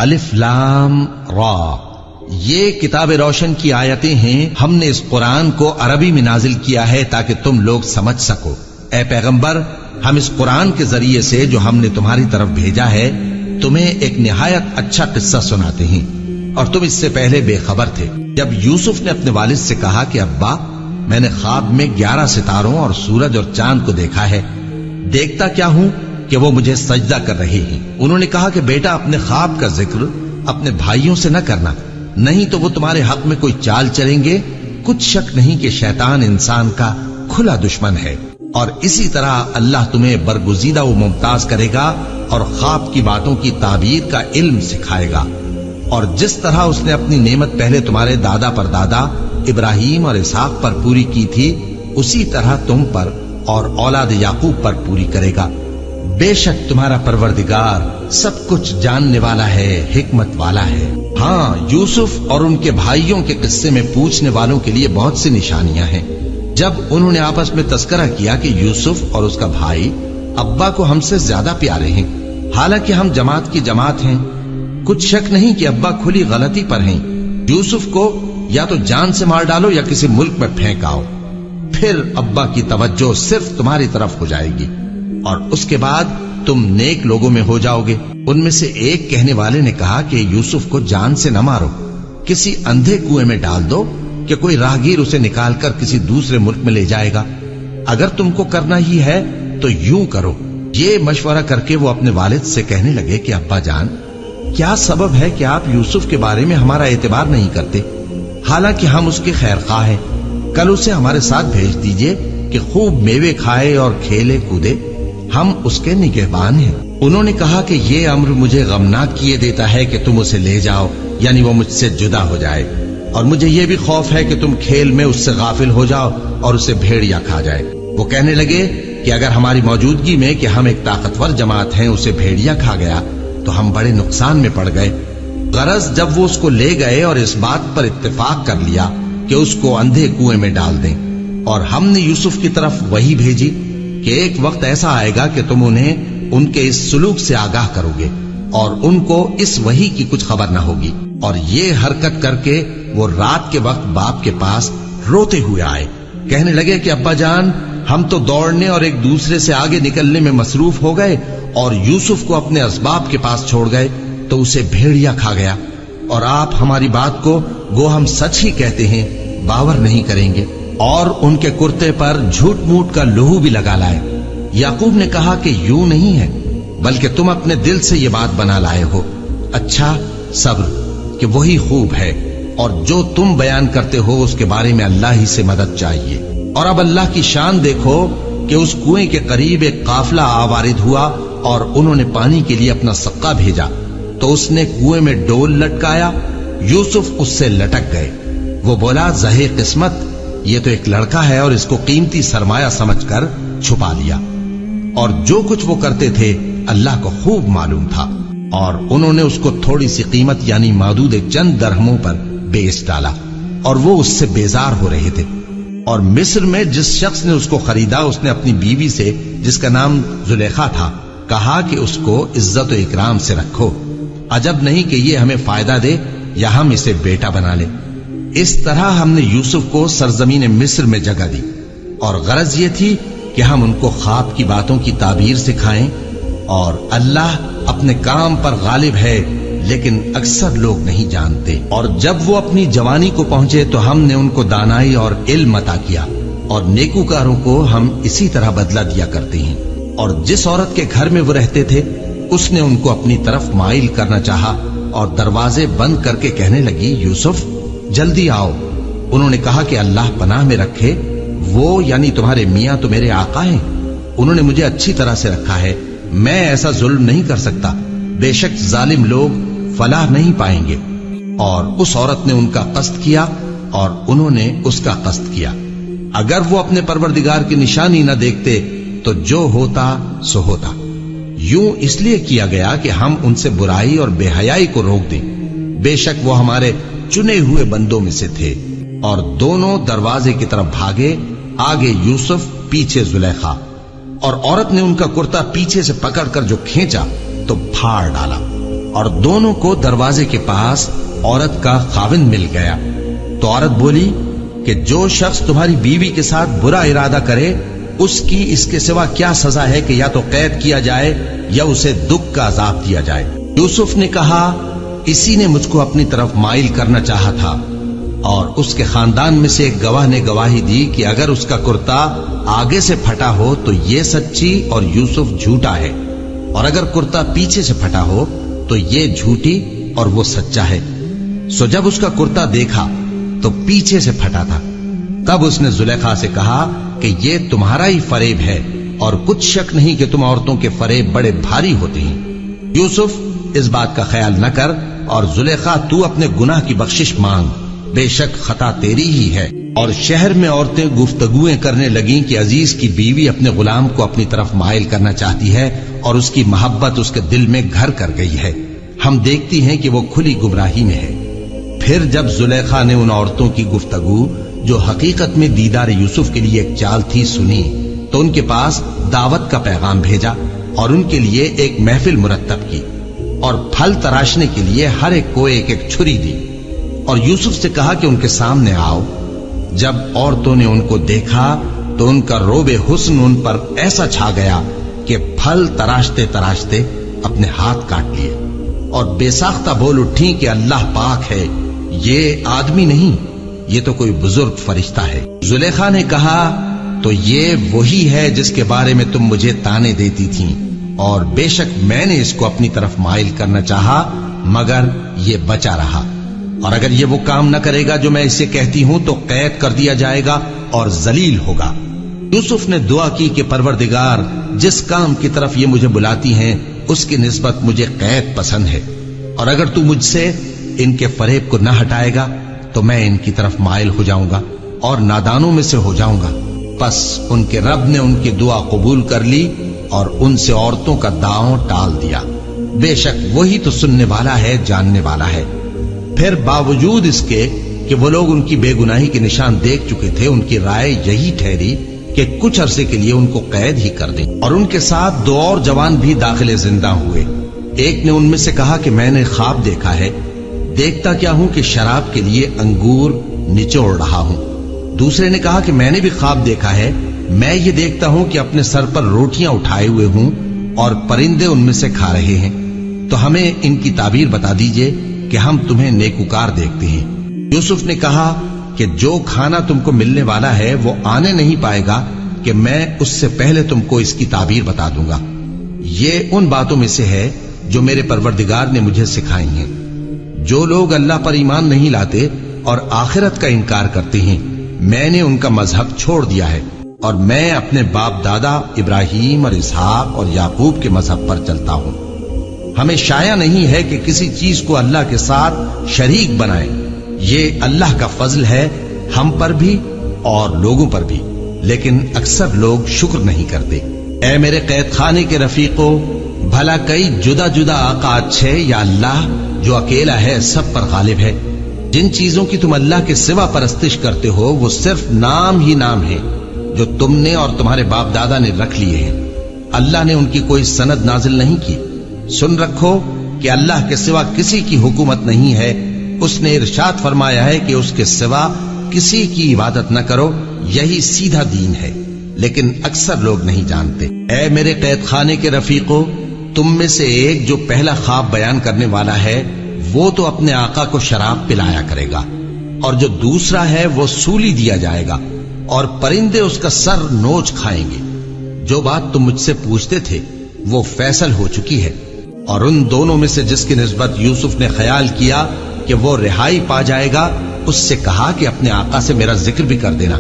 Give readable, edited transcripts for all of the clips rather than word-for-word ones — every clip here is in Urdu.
الف لام را، یہ کتاب روشن کی آیتیں ہیں. ہم نے اس قرآن کو عربی میں نازل کیا ہے تاکہ تم لوگ سمجھ سکو. اے پیغمبر، ہم اس قرآن کے ذریعے سے جو ہم نے تمہاری طرف بھیجا ہے تمہیں ایک نہایت اچھا قصہ سناتے ہیں، اور تم اس سے پہلے بے خبر تھے. جب یوسف نے اپنے والد سے کہا کہ ابا، میں نے خواب میں 11 ستاروں اور سورج اور چاند کو دیکھا ہے، دیکھتا کیا ہوں کہ وہ مجھے سجدہ کر رہے ہیں. انہوں نے کہا کہ بیٹا، اپنے خواب کا ذکر اپنے بھائیوں سے نہ کرنا، نہیں تو وہ تمہارے حق میں کوئی چال چلیں گے. کچھ شک نہیں کہ شیطان انسان کا کھلا دشمن ہے، اور اسی طرح اللہ تمہیں برگزیدہ و ممتاز کرے گا اور خواب کی باتوں کی تعبیر کا علم سکھائے گا. اور جس طرح اس نے اپنی نعمت پہلے تمہارے دادا پر دادا ابراہیم اور اسحاق پر پوری کی تھی، اسی طرح تم پر اور اولاد یعقوب پر پوری کرے گا. بے شک تمہارا پروردگار سب کچھ جاننے والا ہے، حکمت والا ہے. ہاں، یوسف اور ان کے بھائیوں کے قصے میں پوچھنے والوں کے لیے بہت سی نشانیاں ہیں. جب انہوں نے آپس میں تذکرہ کیا کہ یوسف اور اس کا بھائی ابا کو ہم سے زیادہ پیارے ہیں، حالانکہ ہم جماعت کی جماعت ہیں، کچھ شک نہیں کہ ابا کھلی غلطی پر ہیں. یوسف کو یا تو جان سے مار ڈالو یا کسی ملک میں پھینک آؤ، پھر ابا کی توجہ صرف تمہاری طرف ہو جائے گی، اور اس کے بعد تم نیک لوگوں میں ہو جاؤ گے. ان میں سے ایک کہنے والے نے کہا کہ یوسف کو جان سے نہ مارو، کسی اندھے کنویں میں ڈال دو کہ کوئی راہگیر اسے نکال کر کسی دوسرے ملک میں لے جائے گا. اگر تم کو کرنا ہی ہے تو یوں کرو. یہ مشورہ کر کے وہ اپنے والد سے کہنے لگے کہ ابا جان، کیا سبب ہے کہ آپ یوسف کے بارے میں ہمارا اعتبار نہیں کرتے، حالانکہ ہم اس کے خیر خواہ ہیں. کل اسے ہمارے ساتھ بھیج دیجئے کہ خوب میوے کھائے اور کھیلے کودے، ہم اس کے نگہبان ہیں. انہوں نے کہا کہ یہ امر مجھے غمناک کیے دیتا ہے کہ تم اسے لے جاؤ، یعنی وہ مجھ سے جدا ہو جائے، اور مجھے یہ بھی خوف ہے کہ تم کھیل میں اس سے غافل ہو جاؤ اور اسے بھیڑیا کھا جائے. وہ کہنے لگے کہ اگر ہماری موجودگی میں کہ ہم ایک طاقتور جماعت ہیں اسے بھیڑیا کھا گیا تو ہم بڑے نقصان میں پڑ گئے. غرض جب وہ اس کو لے گئے اور اس بات پر اتفاق کر لیا کہ اس کو اندھے کنویں میں ڈال دیں، اور ہم نے یوسف کی طرف وحی بھیجی کہ ایک وقت ایسا آئے گا کہ تم انہیں ان کے اس سلوک سے آگاہ کرو گے، اور ان کو اس وحی کی کچھ خبر نہ ہوگی. اور یہ حرکت کر کے وہ رات کے وقت باپ کے پاس روتے ہوئے آئے. کہنے لگے کہ ابا جان، ہم تو دوڑنے اور ایک دوسرے سے آگے نکلنے میں مصروف ہو گئے اور یوسف کو اپنے اسباب کے پاس چھوڑ گئے تو اسے بھیڑیا کھا گیا، اور آپ ہماری بات کو گو ہم سچ ہی کہتے ہیں باور نہیں کریں گے. اور ان کے کرتے پر جھوٹ موٹ کا لہو بھی لگا لائے. یعقوب نے کہا کہ یوں نہیں ہے، بلکہ تم اپنے دل سے یہ بات بنا لائے ہو. اچھا، صبر کہ وہی خوب ہے، اور جو تم بیان کرتے ہو اس کے بارے میں اللہ ہی سے مدد چاہیے. اور اب اللہ کی شان دیکھو کہ اس کنویں کے قریب ایک قافلہ آوارد ہوا اور انہوں نے پانی کے لیے اپنا سقا بھیجا، تو اس نے کنویں میں ڈول لٹکایا. یوسف اس سے لٹک گئے. وہ بولا، زہے قسمت، یہ تو ایک لڑکا ہے، اور اس کو قیمتی سرمایہ سمجھ کر چھپا لیا. اور جو کچھ وہ کرتے تھے اللہ کو خوب معلوم تھا، اور انہوں نے اس کو تھوڑی سی قیمت یعنی مادود چند درہموں پر بیچ ڈالا، اور وہ اس سے بیزار ہو رہے تھے. اور مصر میں جس شخص نے اس کو خریدا، اس نے اپنی بیوی سے جس کا نام زلیخا تھا کہا کہ اس کو عزت و اکرام سے رکھو، عجب نہیں کہ یہ ہمیں فائدہ دے یا ہم اسے بیٹا بنا لیں. اس طرح ہم نے یوسف کو سرزمین مصر میں جگہ دی، اور غرض یہ تھی کہ ہم ان کو خواب کی باتوں کی تعبیر سکھائیں. اور اللہ اپنے کام پر غالب ہے، لیکن اکثر لوگ نہیں جانتے. اور جب وہ اپنی جوانی کو پہنچے تو ہم نے ان کو دانائی اور علم عطا کیا، اور نیکوکاروں کو ہم اسی طرح بدلہ دیا کرتے ہیں. اور جس عورت کے گھر میں وہ رہتے تھے اس نے ان کو اپنی طرف مائل کرنا چاہا، اور دروازے بند کر کے کہنے لگی، یوسف جلدی آؤ. انہوں نے کہا کہ اللہ پناہ میں رکھے، وہ یعنی تمہارے میاں تو میرے آقا ہیں، انہوں نے مجھے اچھی طرح سے رکھا ہے، میں ایسا ظلم نہیں کر سکتا، بے شک ظالم لوگ فلاح نہیں پائیں گے. اور اس عورت نے ان کا قصد کیا اور انہوں نے اس کا قصد کیا. اگر وہ اپنے پروردگار کی نشانی نہ دیکھتے تو جو ہوتا سو ہوتا. یوں اس لیے کیا گیا کہ ہم ان سے برائی اور بے حیائی کو روک دیں، بے شک وہ ہمارے چنے ہوئے بندوں میں سے تھے. اور دونوں دروازے کی طرف بھاگے، آگے یوسف پیچھے زلیخا. اور عورت نے ان کا کرتا پیچھے سے پکڑ کر جو کھینچا تو پھاڑ ڈالا. اور دونوں کو دروازے کے پاس عورت کا خاوند مل گیا. تو عورت بولی کہ جو شخص تمہاری بیوی کے ساتھ برا ارادہ کرے اس کی اس کے سوا کیا سزا ہے کہ یا تو قید کیا جائے یا اسے دکھ کا عذاب دیا جائے. یوسف نے کہا اسی نے مجھ کو اپنی طرف مائل کرنا چاہا تھا. اور اس کے خاندان میں سے ایک گواہ نے گواہی دی کہ اگر اس کا کرتا آگے سے پھٹا ہو تو یہ سچی اور یوسف جھوٹا ہے، اور اگر کرتا پیچھے سے پھٹا ہو تو یہ جھوٹی اور وہ سچا ہے. سو جب اس کا کرتا دیکھا تو پیچھے سے پھٹا تھا. تب اس نے زلیخا سے کہا کہ یہ تمہارا ہی فریب ہے، اور کچھ شک نہیں کہ تم عورتوں کے فریب بڑے بھاری ہوتے ہیں. یوسف اس بات کا خیال نہ کر، اور زلیخا تو اپنے گناہ کی بخشش مانگ، بے شک خطا تیری ہی ہے. اور شہر میں عورتیں گفتگویں کرنے لگیں کہ عزیز کی بیوی اپنے غلام کو اپنی طرف مائل کرنا چاہتی ہے اور اس کی محبت اس کے دل میں گھر کر گئی ہے. ہم دیکھتی ہیں کہ وہ کھلی گمراہی میں ہے. پھر جب زلیخا نے ان عورتوں کی گفتگو جو حقیقت میں دیدار یوسف کے لیے ایک چال تھی سنی تو ان کے پاس دعوت کا پیغام بھیجا اور ان کے لیے ایک محفل مرتب کی اور پھل تراشنے کے لیے ہر ایک کو ایک ایک چھری دی اور یوسف سے کہا کہ ان کے سامنے آؤ. جب عورتوں نے ان کو دیکھا تو ان کا روب حسن ان پر ایسا چھا گیا کہ پھل تراشتے تراشتے اپنے ہاتھ کاٹ لیے اور بے ساختہ بول اٹھی کہ اللہ پاک ہے، یہ آدمی نہیں، یہ تو کوئی بزرگ فرشتہ ہے. زلیخا نے کہا تو یہ وہی ہے جس کے بارے میں تم مجھے تانے دیتی تھیں، اور بے شک میں نے اس کو اپنی طرف مائل کرنا چاہا مگر یہ بچا رہا، اور اگر یہ وہ کام نہ کرے گا جو میں اسے کہتی ہوں تو قید کر دیا جائے گا اور ذلیل ہوگا. یوسف نے دعا کی کہ پروردگار جس کام کی طرف یہ مجھے بلاتی ہیں اس کی نسبت مجھے قید پسند ہے، اور اگر تو مجھ سے ان کے فریب کو نہ ہٹائے گا تو میں ان کی طرف مائل ہو جاؤں گا اور نادانوں میں سے ہو جاؤں گا. پس ان کے رب نے ان کی دعا قبول کر لی اور ان سے عورتوں کا داؤں ٹال دیا. بے شک وہی تو سننے والا ہے، جاننے والا ہے. پھر باوجود اس کے کہ وہ لوگ ان کی بے گناہی کے نشان دیکھ چکے تھے، ان کی رائے یہی ٹھہری کہ کچھ عرصے کے لیے ان کو قید ہی کر دیں. اور ان کے ساتھ دو اور جوان بھی داخل زندہ ہوئے. ایک نے ان میں سے کہا کہ میں نے خواب دیکھا ہے، دیکھتا کیا ہوں کہ شراب کے لیے انگور نچوڑ رہا ہوں. دوسرے نے کہا کہ میں نے بھی خواب دیکھا ہے، میں یہ دیکھتا ہوں کہ اپنے سر پر روٹیاں اٹھائے ہوئے ہوں اور پرندے ان میں سے کھا رہے ہیں. تو ہمیں ان کی تعبیر بتا دیجئے کہ ہم تمہیں نیکوکار دیکھتے ہیں. یوسف نے کہا کہ جو کھانا تم کو ملنے والا ہے وہ آنے نہیں پائے گا کہ میں اس سے پہلے تم کو اس کی تعبیر بتا دوں گا. یہ ان باتوں میں سے ہے جو میرے پروردگار نے مجھے سکھائی ہیں. جو لوگ اللہ پر ایمان نہیں لاتے اور آخرت کا انکار کرتے ہیں میں نے ان کا مذہب چھوڑ دیا ہے اور میں اپنے باپ دادا ابراہیم اور اسحاق اور یعقوب کے مذہب پر چلتا ہوں. ہمیں شایع نہیں ہے کہ کسی چیز کو اللہ کے ساتھ شریک بنائیں. یہ اللہ کا فضل ہے ہم پر بھی اور لوگوں پر بھی، لیکن اکثر لوگ شکر نہیں کرتے. اے میرے قید خانے کے رفیقو، بھلا کئی جدا جدا آقا اچھے یا اللہ جو اکیلا ہے سب پر غالب ہے؟ جن چیزوں کی تم اللہ کے سوا پرستش کرتے ہو وہ صرف نام ہی نام ہے جو تم نے اور تمہارے باپ دادا نے رکھ لیے ہیں. اللہ نے ان کی کوئی سند نازل نہیں کی. سن رکھو کہ اللہ کے سوا کسی کی حکومت نہیں ہے. اس نے ارشاد فرمایا ہے کہ اس کے سوا کسی کی عبادت نہ کرو، یہی سیدھا دین ہے، لیکن اکثر لوگ نہیں جانتے. اے میرے قید خانے کے رفیقو، تم میں سے ایک جو پہلا خواب بیان کرنے والا ہے وہ تو اپنے آقا کو شراب پلایا کرے گا، اور جو دوسرا ہے وہ سولی دیا جائے گا اور پرندے اس کا سر نوچ کھائیں گے. جو بات تم مجھ سے پوچھتے تھے وہ فیصل ہو چکی ہے. اور ان دونوں میں سے جس کی نسبت یوسف نے خیال کیا کہ وہ رہائی پا جائے گا اس سے کہا کہ اپنے آقا سے میرا ذکر بھی کر دینا.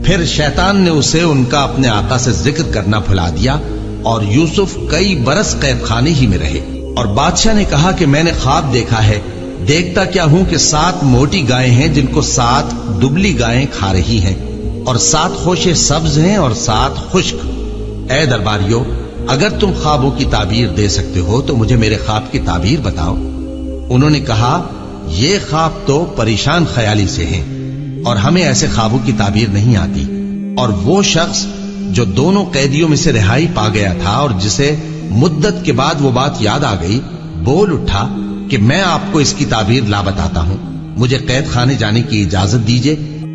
پھر شیطان نے اسے ان کا اپنے آقا سے ذکر کرنا بھلا دیا اور یوسف کئی برس قید خانے ہی میں رہے. اور بادشاہ نے کہا کہ میں نے خواب دیکھا ہے، دیکھتا کیا ہوں کہ 7 موٹی گائیں ہیں جن کو 7 دبلی گائیں کھا رہی ہیں، اور 7 خوشے سبز ہیں اور 7 خشک. اے درباریو، اگر تم خوابوں کی تعبیر دے سکتے ہو تو مجھے میرے خواب کی تعبیر بتاؤ. انہوں نے کہا یہ خواب تو پریشان خیالی سے ہیں اور ہمیں ایسے خوابوں کی تعبیر نہیں آتی. اور وہ شخص جو دونوں قیدیوں میں سے رہائی پا گیا تھا اور جسے مدت کے بعد وہ بات یاد آ گئی بول اٹھا کہ میں آپ کو اس کی تعبیر لا بتاتا ہوں، مجھے قید خانے جانے کی اجازت دیجیے۔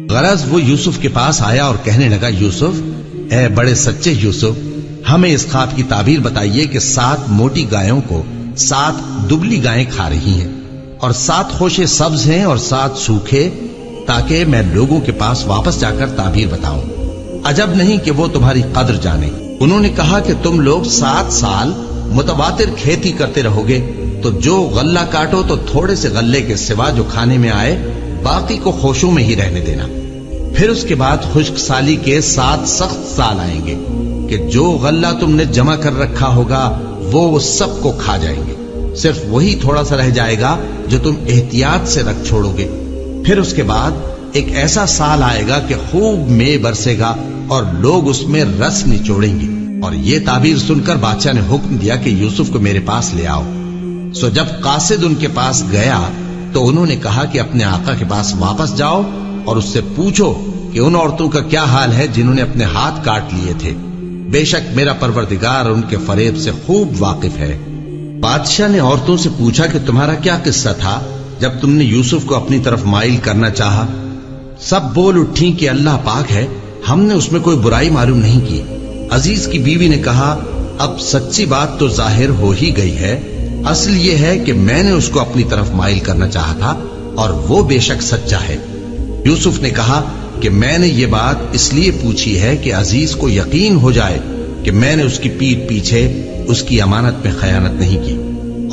غرض وہ یوسف کے پاس آیا اور کہنے لگا، یوسف، اے بڑے سچے یوسف، ہمیں اس خواب کی تعبیر بتائیے کہ 7 موٹی گایوں کو 7 دبلی گائیں کھا رہی ہیں، اور 7 خوشے سبز ہیں اور 7 سوکھے، تاکہ میں لوگوں کے پاس واپس جا کر تعبیر بتاؤں۔ عجب نہیں کہ وہ تمہاری قدر جانے۔ انہوں نے کہا کہ تم لوگ 7 سال متواتر کھیتی کرتے رہو گے، تو جو غلہ کاٹو تو تھوڑے سے غلے کے سوا جو کھانے میں آئے باقی کو خوشوں میں ہی رہنے دینا۔ پھر اس کے بعد خشک سالی کے 7 سخت سال آئیں گے کہ جو غلہ تم نے جمع کر رکھا ہوگا وہ سب کو کھا جائیں گے، صرف وہی تھوڑا سا رہ جائے گا جو تم احتیاط سے رکھ چھوڑو گے۔ پھر اس کے بعد ایک ایسا سال آئے گا کہ خوب مے برسے گا اور لوگ اس میں رس نچوڑیں گے۔ اور یہ تعبیر سن کر بادشاہ نے حکم دیا کہ یوسف کو میرے پاس لے آؤ۔ سو جب قاصد ان کے پاس گیا تو انہوں نے کہا کہ اپنے آقا کے پاس واپس جاؤ اور اس سے پوچھو کہ ان عورتوں کا کیا حال ہے جنہوں نے اپنے ہاتھ کاٹ لیے تھے، بے شک میرا پروردگار ان کے فریب سے خوب واقف ہے۔ بادشاہ نے عورتوں سے پوچھا کہ تمہارا کیا قصہ تھا جب تم نے یوسف کو اپنی طرف مائل کرنا چاہا؟ سب بول اٹھیں کہ اللہ پاک ہے، ہم نے اس میں کوئی برائی معلوم نہیں کی۔ عزیز کی بیوی نے کہا، اب سچی بات تو ظاہر ہو ہی گئی ہے، اصل یہ ہے کہ میں نے اس کو اپنی طرف مائل کرنا چاہا تھا اور وہ بے شک سچا ہے۔ یوسف نے کہا کہ میں نے یہ بات اس لیے پوچھی ہے کہ عزیز کو یقین ہو جائے کہ میں نے اس کی پیٹھ پیچھے اس کی امانت میں خیانت نہیں کی،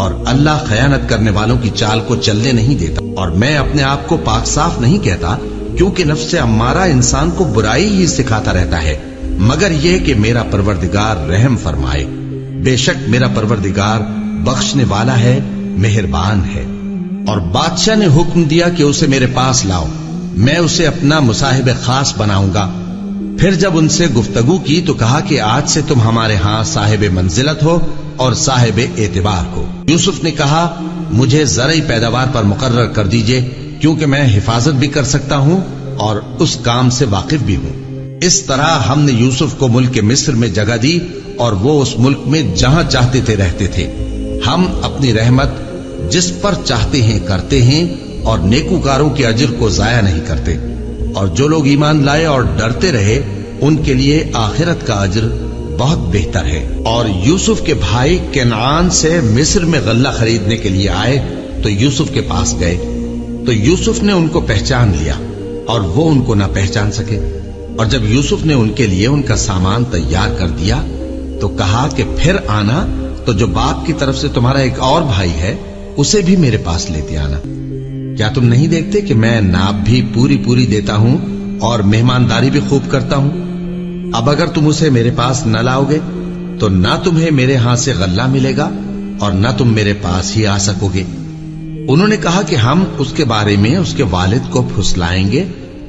اور اللہ خیانت کرنے والوں کی چال کو چلنے نہیں دیتا، اور میں اپنے آپ کو پاک صاف نہیں کہتا، کیونکہ نفس امارہ انسان کو برائی ہی سکھاتا رہتا ہے، مگر یہ کہ میرا پروردگار رحم فرمائے، بے شک میرا پروردگار بخشنے والا ہے، مہربان ہے۔ اور بادشاہ نے حکم دیا کہ اسے میرے پاس لاؤ، میں اسے اپنا مصاحب خاص بناؤں گا۔ پھر جب ان سے گفتگو کی تو کہا کہ آج سے تم ہمارے ہاں صاحب منزلت ہو اور صاحب اعتبار ہو۔ یوسف نے کہا، مجھے زرعی پیداوار پر مقرر کر دیجئے، کیونکہ میں حفاظت بھی کر سکتا ہوں اور اس کام سے واقف بھی ہوں۔ اس طرح ہم نے یوسف کو ملک مصر میں جگہ دی اور وہ اس ملک میں جہاں چاہتے تھے رہتے تھے۔ ہم اپنی رحمت جس پر چاہتے ہیں کرتے ہیں اور نیکوکاروں کے اجر کو ضائع نہیں کرتے، اور جو لوگ ایمان لائے اور ڈرتے رہے ان کے لیے آخرت کا اجر بہت بہتر ہے۔ اور یوسف کے بھائی کنعان سے مصر میں غلہ خریدنے کے لیے آئے تو یوسف کے پاس گئے، تو یوسف نے ان کو پہچان لیا اور وہ ان کو نہ پہچان سکے۔ اور جب یوسف نے ان کے لیے ان کا سامان تیار کر دیا تو کہا کہ پھر آنا تو جو باپ کی طرف سے تمہارا ایک اور بھائی ہے اسے بھی میرے پاس لیتے آنا۔ کیا تم نہیں دیکھتے کہ میں ناب بھی پوری دیتا ہوں اور مہمانداری بھی خوب کرتا ہوں؟ اب اگر تم اسے میرے پاس نہ لاؤ گے تو نہ تمہیں میرے ہاں سے غلہ ملے گا اور نہ تم میرے پاس ہی آ سکو گے۔ انہوں نے کہا کہ ہم اس کے بارے میں اس کے والد کو پھسلائیں گے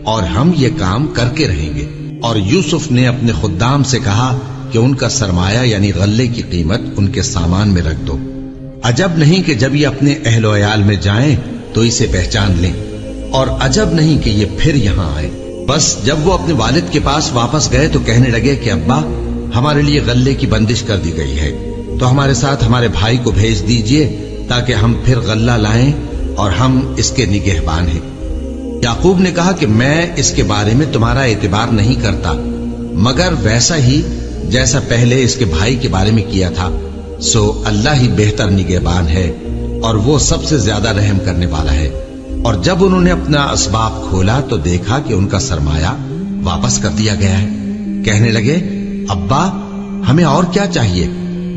اور ہم یہ کام کر کے رہیں گے۔ اور یوسف نے اپنے خدام سے کہا کہ ان کا سرمایہ یعنی غلے کی قیمت ان کے سامان میں رکھ دو۔ عجب نہیں کہ جب یہ اپنے اہل و عیال میں جائیں تو اسے پہچان لیں، اور عجب نہیں کہ یہ پھر یہاں آئے۔ بس جب وہ اپنے والد کے پاس واپس گئے تو کہنے لگے کہ ابا، ہمارے لیے غلے کی بندش کر دی گئی ہے، تو ہمارے ساتھ ہمارے بھائی کو بھیج دیجئے تاکہ ہم پھر غلہ لائیں اور ہم اس کے نگہبان ہیں۔ یعقوب نے کہا کہ میں اس کے بارے میں تمہارا اعتبار نہیں کرتا، مگر ویسا ہی جیسا پہلے اس کے بھائی کے بارے میں کیا تھا، سو اللہ ہی بہتر نگہبان ہے اور وہ سب سے زیادہ رحم کرنے والا ہے۔ اور جب انہوں نے اپنا اسباب کھولا تو دیکھا کہ ان کا سرمایہ واپس کر دیا گیا ہے۔ کہنے لگے، ابا ہمیں اور کیا چاہیے؟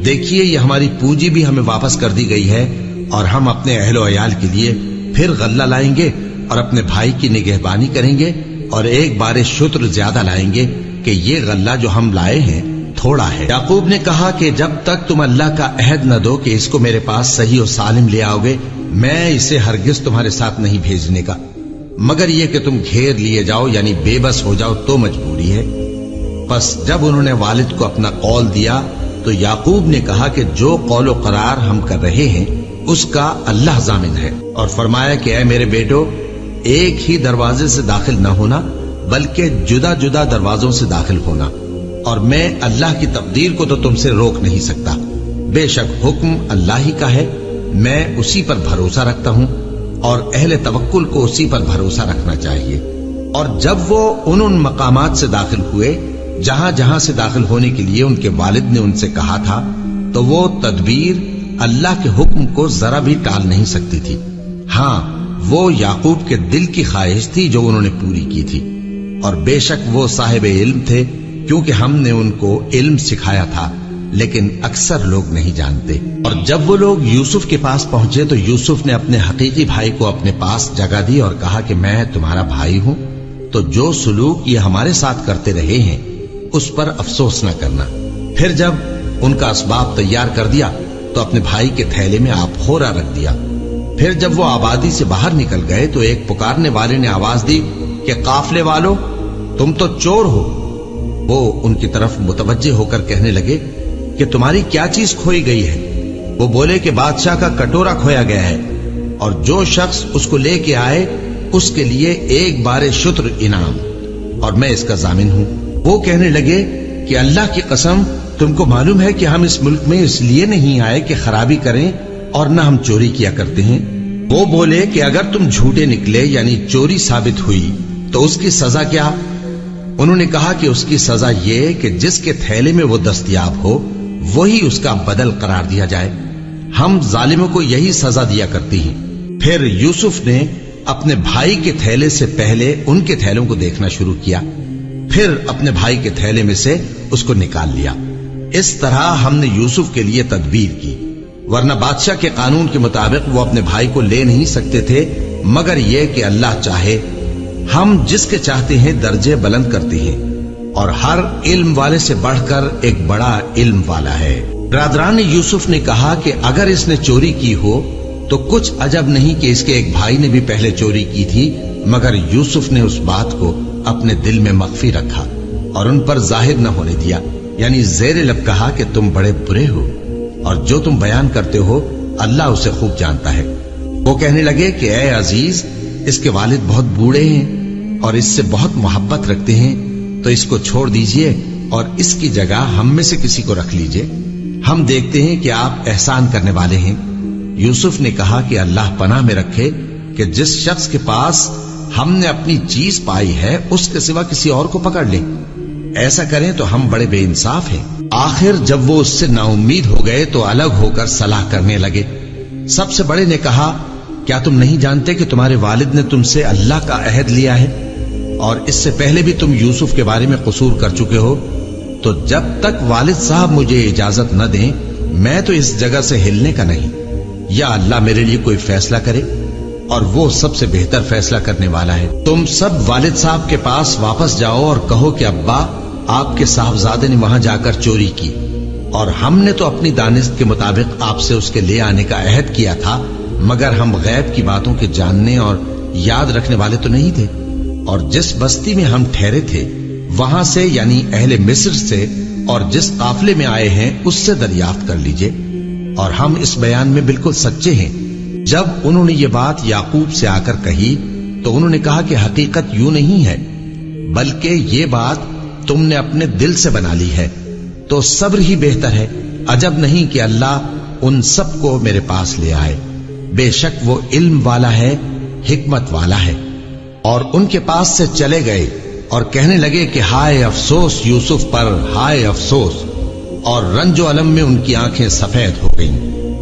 دیکھیے یہ ہماری پونجی بھی ہمیں واپس کر دی گئی ہے، اور ہم اپنے اہل و عیال کے لیے پھر غلہ لائیں گے اور اپنے بھائی کی نگہبانی کریں گے، اور ایک بار شتر زیادہ لائیں گے کہ یہ غلہ جو ہم لائے ہیں تھوڑا ہے۔ یعقوب نے کہا کہ جب تک تم اللہ کا عہد نہ دو کہ اس کو میرے پاس صحیح و سالم لے آؤ گے، میں اسے ہرگز تمہارے ساتھ نہیں بھیجنے کا، مگر یہ کہ تم گھیر لیے جاؤ یعنی بے بس ہو جاؤ تو مجبوری ہے۔ پس جب انہوں نے والد کو اپنا قول دیا تو یعقوب نے کہا کہ جو قول و قرار ہم کر رہے ہیں اس کا اللہ ضامن ہے، اور فرمایا کہ اے میرے بیٹو، ایک ہی دروازے سے داخل نہ ہونا بلکہ جدا جدا دروازوں سے داخل ہونا، اور میں اللہ کی تقدیر کو تو تم سے روک نہیں سکتا، بے شک حکم اللہ ہی کا ہے، میں اسی پر بھروسہ رکھتا ہوں اور اہل توکل کو اسی پر بھروسہ رکھنا چاہیے۔ اور جب وہ ان مقامات سے داخل ہوئے جہاں جہاں سے داخل ہونے کے لیے ان کے والد نے ان سے کہا تھا، تو وہ تدبیر اللہ کے حکم کو ذرا بھی ٹال نہیں سکتی تھی۔ ہاں، وہ یعقوب کے دل کی خواہش تھی جو انہوں نے پوری کی تھی، اور بے شک وہ صاحب علم تھے، کیونکہ ہم نے ان کو علم سکھایا تھا، لیکن اکثر لوگ نہیں جانتے۔ اور جب وہ لوگ یوسف کے پاس پہنچے تو یوسف نے اپنے حقیقی بھائی کو اپنے پاس جگہ دی اور کہا کہ میں تمہارا بھائی ہوں، تو جو سلوک یہ ہمارے ساتھ کرتے رہے ہیں اس پر افسوس نہ کرنا۔ پھر جب ان کا اسباب تیار کر دیا تو اپنے بھائی کے تھیلے میں آپ خورا رکھ دیا۔ پھر جب وہ آبادی سے باہر نکل گئے تو ایک پکارنے والے نے آواز دی کہ قافلے والو، تم تو چور ہو۔ وہ ان کی طرف متوجہ ہو کر کہنے لگے کہ تمہاری کیا چیز کھوئی گئی ہے؟ وہ بولے کہ بادشاہ کا کٹورا کھویا گیا ہے، اور جو شخص اس کو لے کے آئے اس کے لیے ایک بار شتر انعام، اور میں اس کا ضامن ہوں۔ وہ کہنے لگے کہ اللہ کی قسم، تم کو معلوم ہے کہ ہم اس ملک میں اس لیے نہیں آئے کہ خرابی کریں اور نہ ہم چوری کیا کرتے ہیں۔ وہ بولے کہ اگر تم جھوٹے نکلے یعنی چوری ثابت ہوئی تو اس کی سزا کیا؟ انہوں نے کہا کہ اس کی سزا یہ کہ جس کے تھیلے میں وہ دستیاب ہو وہی اس کا بدل قرار دیا جائے۔ ہم ظالموں کو یہی سزا دیا کرتی ہیں۔ پھر یوسف نے اپنے بھائی کے تھیلے سے پہلے ان کے تھیلوں کو دیکھنا شروع کیا، پھر اپنے بھائی کے تھیلے میں سے اس کو نکال لیا۔ اس طرح ہم نے یوسف کے لیے تدبیر کی، ورنہ بادشاہ کے قانون کے مطابق وہ اپنے بھائی کو لے نہیں سکتے تھے مگر یہ کہ اللہ چاہے۔ ہم جس کے چاہتے ہیں درجے بلند کرتے ہیں، اور ہر علم والے سے بڑھ کر ایک بڑا علم والا ہے۔ برادران یوسف نے کہا کہ اگر اس نے چوری کی ہو تو کچھ عجب نہیں کہ اس کے ایک بھائی نے بھی پہلے چوری کی تھی، مگر یوسف نے اس بات کو اپنے دل میں مخفی رکھا اور ان پر ظاہر نہ ہونے دیا، یعنی زیر لب کہا کہ تم بڑے برے ہو، اور جو تم بیان کرتے ہو اللہ اسے خوب جانتا ہے۔ وہ کہنے لگے کہ اے عزیز، اس کے والد بہت بوڑھے ہیں اور اس سے بہت محبت رکھتے ہیں، تو اس کو چھوڑ دیجئے اور اس کی جگہ ہم میں سے کسی کو رکھ لیجئے، ہم دیکھتے ہیں کہ آپ احسان کرنے والے ہیں۔ یوسف نے کہا کہ اللہ پناہ میں رکھے کہ جس شخص کے پاس ہم نے اپنی چیز پائی ہے اس کے سوا کسی اور کو پکڑ لیں، ایسا کریں تو ہم بڑے بے انصاف ہیں۔ آخر جب وہ اس سے نا امید ہو گئے تو الگ ہو کر صلاح کرنے لگے۔ سب سے بڑے نے کہا، کیا تم نہیں جانتے کہ تمہارے والد نے تم سے اللہ کا عہد لیا ہے، اور اس سے پہلے بھی تم یوسف کے بارے میں قصور کر چکے ہو؟ تو جب تک والد صاحب مجھے اجازت نہ دیں میں تو اس جگہ سے ہلنے کا نہیں، یا اللہ میرے لیے کوئی فیصلہ کرے، اور وہ سب سے بہتر فیصلہ کرنے والا ہے۔ تم سب والد صاحب کے پاس واپس جاؤ اور کہو کہ ابا، آپ کے صاحبزادے نے وہاں جا کر چوری کی، اور ہم نے تو اپنی دانست کے مطابق آپ سے اس کے لے آنے کا عہد کیا تھا، مگر ہم غیب کی باتوں کے جاننے اور یاد رکھنے والے تو نہیں تھے، اور جس بستی میں ہم ٹھہرے تھے وہاں سے یعنی اہل مصر سے اور جس قافلے میں آئے ہیں اس سے دریافت کر لیجئے، اور ہم اس بیان میں بالکل سچے ہیں۔ جب انہوں نے یہ بات یعقوب سے آ کر کہی تو انہوں نے کہا کہ حقیقت یوں نہیں ہے، بلکہ یہ بات تم نے اپنے دل سے بنا لی ہے، تو صبر ہی بہتر ہے۔ عجب نہیں کہ اللہ ان سب کو میرے پاس لے آئے، بے شک وہ علم والا ہے، حکمت والا ہے۔ اور ان کے پاس سے چلے گئے اور کہنے لگے کہ ہائے افسوس یوسف پر، ہائے افسوس، اور رنج و الم میں ان کی آنکھیں سفید ہو گئیں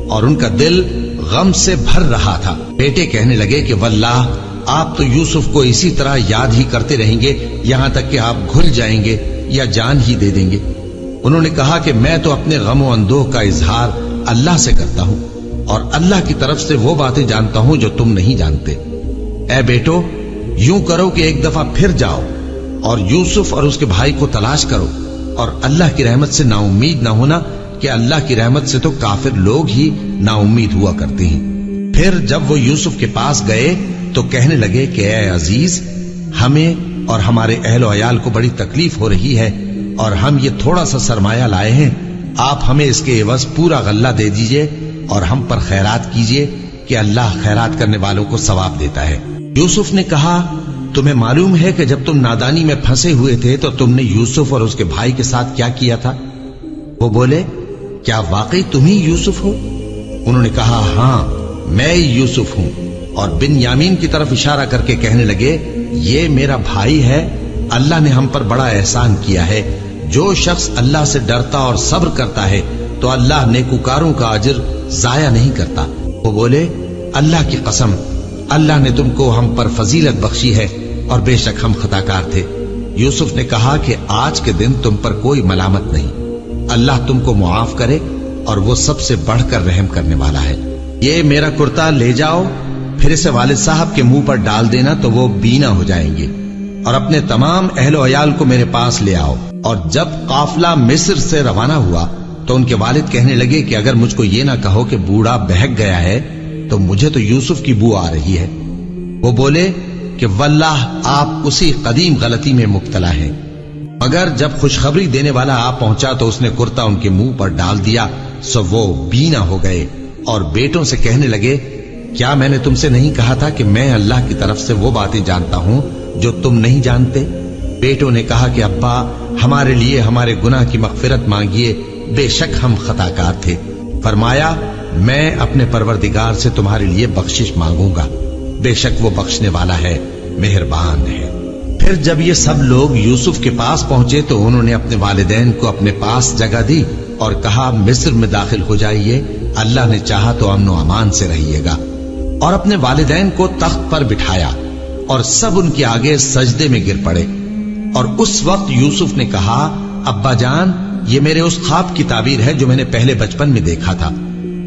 اور ان کا دل غم سے بھر رہا تھا۔ بیٹے کہنے لگے کہ واللہ آپ تو یوسف کو اسی طرح یاد ہی کرتے رہیں گے یہاں تک کہ آپ گھل جائیں گے یا جان ہی دے دیں گے۔ انہوں نے کہا کہ میں تو اپنے غم و اندوہ کا اظہار اللہ سے کرتا ہوں، اور اللہ کی طرف سے وہ باتیں جانتا ہوں جو تم نہیں جانتے۔ اے بیٹو، یوں کرو کہ ایک دفعہ پھر جاؤ اور یوسف اور اس کے بھائی کو تلاش کرو، اور اللہ کی رحمت سے نا امید نہ ہونا کہ اللہ کی رحمت سے تو کافر لوگ ہی نا امید ہوا کرتے ہیں۔ پھر جب وہ یوسف کے پاس گئے تو کہنے لگے کہ اے عزیز، ہمیں اور ہمارے اہل و عیال کو بڑی تکلیف ہو رہی ہے، اور ہم یہ تھوڑا سا سرمایہ لائے ہیں، آپ ہمیں اس کے عوض پورا غلہ دے دیجئے اور ہم پر خیرات کیجئے کہ اللہ خیرات کرنے والوں کو ثواب دیتا ہے۔ یوسف نے کہا، تمہیں معلوم ہے کہ جب تم نادانی میں پھنسے ہوئے تھے تو تم نے یوسف اور اس کے بھائی کے ساتھ کیا کیا تھا؟ وہ بولے، کیا واقعی تم ہی یوسف ہو؟ انہوں نے کہا ہاں میں یوسف ہوں، اور بن یامین کی طرف اشارہ کر کے کہنے لگے یہ میرا بھائی ہے، اللہ نے ہم پر بڑا احسان کیا ہے، جو شخص اللہ سے ڈرتا اور صبر کرتا ہے تو اللہ نیکوکاروں کا اجر ضائع نہیں کرتا۔ وہ بولے اللہ کی قسم، اللہ نے تم کو ہم پر فضیلت بخشی ہے اور بے شک ہم خطا کار تھے۔ یوسف نے کہا کہ آج کے دن تم پر کوئی ملامت نہیں، اللہ تم کو معاف کرے اور وہ سب سے بڑھ کر رحم کرنے والا ہے۔ یہ میرا کرتا لے جاؤ، پھر اسے والد صاحب کے منہ پر ڈال دینا تو وہ بینا ہو جائیں گے، اور اپنے تمام اہل و عیال کو میرے پاس لے آؤ۔ اور جب قافلہ مصر سے روانہ ہوا تو ان کے والد کہنے لگے کہ اگر مجھ کو یہ نہ کہو کہ بوڑھا بہک گیا ہے تو مجھے تو یوسف کی بو آ رہی ہے۔ وہ بولے کہ واللہ آپ اسی قدیم غلطی میں مبتلا ہیں۔ مگر جب خوشخبری دینے والا آ پہنچا تو اس نے کرتا ان کے منہ پر ڈال دیا، سو وہ بینا ہو گئے اور بیٹوں سے کہنے لگے کیا میں نے تم سے نہیں کہا تھا کہ میں اللہ کی طرف سے وہ باتیں جانتا ہوں جو تم نہیں جانتے؟ بیٹوں نے کہا کہ ابا ہمارے لیے ہمارے گناہ کی مغفرت مانگیے، بے شک ہم خطا کار تھے۔ فرمایا میں اپنے پروردگار سے تمہارے لیے بخشش مانگوں گا، بے شک وہ بخشنے والا ہے، مہربان ہے۔ پھر جب یہ سب لوگ یوسف کے پاس پہنچے تو انہوں نے اپنے والدین کو اپنے پاس جگہ دی اور کہا مصر میں داخل ہو جائیے، اللہ نے چاہا تو امن و امان سے رہیے گا۔ اور اپنے والدین کو تخت پر بٹھایا اور سب ان کے آگے سجدے میں گر پڑے۔ اور اس وقت یوسف نے کہا ابا جان یہ میرے اس خواب کی تعبیر ہے جو میں نے پہلے بچپن میں دیکھا تھا،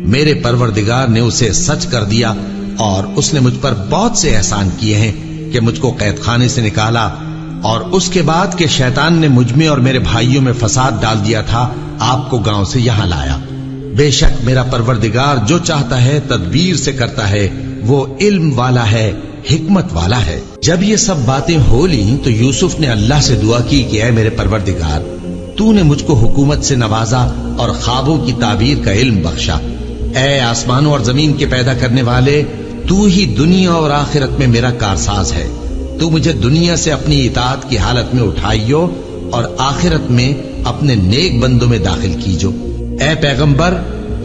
میرے پروردگار نے اسے سچ کر دیا اور اس نے مجھ پر بہت سے احسان کیے ہیں کہ مجھ کو قید خانے سے نکالا، اور اس کے بعد کہ شیطان نے مجھ میں اور میرے بھائیوں میں فساد ڈال دیا تھا آپ کو گاؤں سے یہاں لایا۔ بے شک میرا پروردگار جو چاہتا ہے تدبیر سے کرتا ہے، وہ علم والا ہے، حکمت والا ہے۔ جب یہ سب باتیں ہو لیں تو یوسف نے اللہ سے دعا کی کہ اے میرے پروردگار تو نے مجھ کو حکومت سے نوازا اور خوابوں کی تعبیر کا علم بخشا۔ اے آسمانوں اور زمین کے پیدا کرنے والے، تو ہی دنیا اور آخرت میں میرا کارساز ہے، تو مجھے دنیا سے اپنی اطاعت کی حالت میں اٹھائیو اور آخرت میں اپنے نیک بندوں میں داخل کیجو۔ اے پیغمبر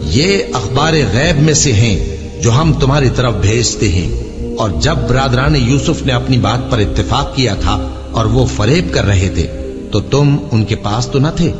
یہ اخبار غیب میں سے ہیں جو ہم تمہاری طرف بھیجتے ہیں۔ اور جب برادران یوسف نے اپنی بات پر اتفاق کیا تھا اور وہ فریب کر رہے تھے تو تم ان کے پاس تو نہ تھے،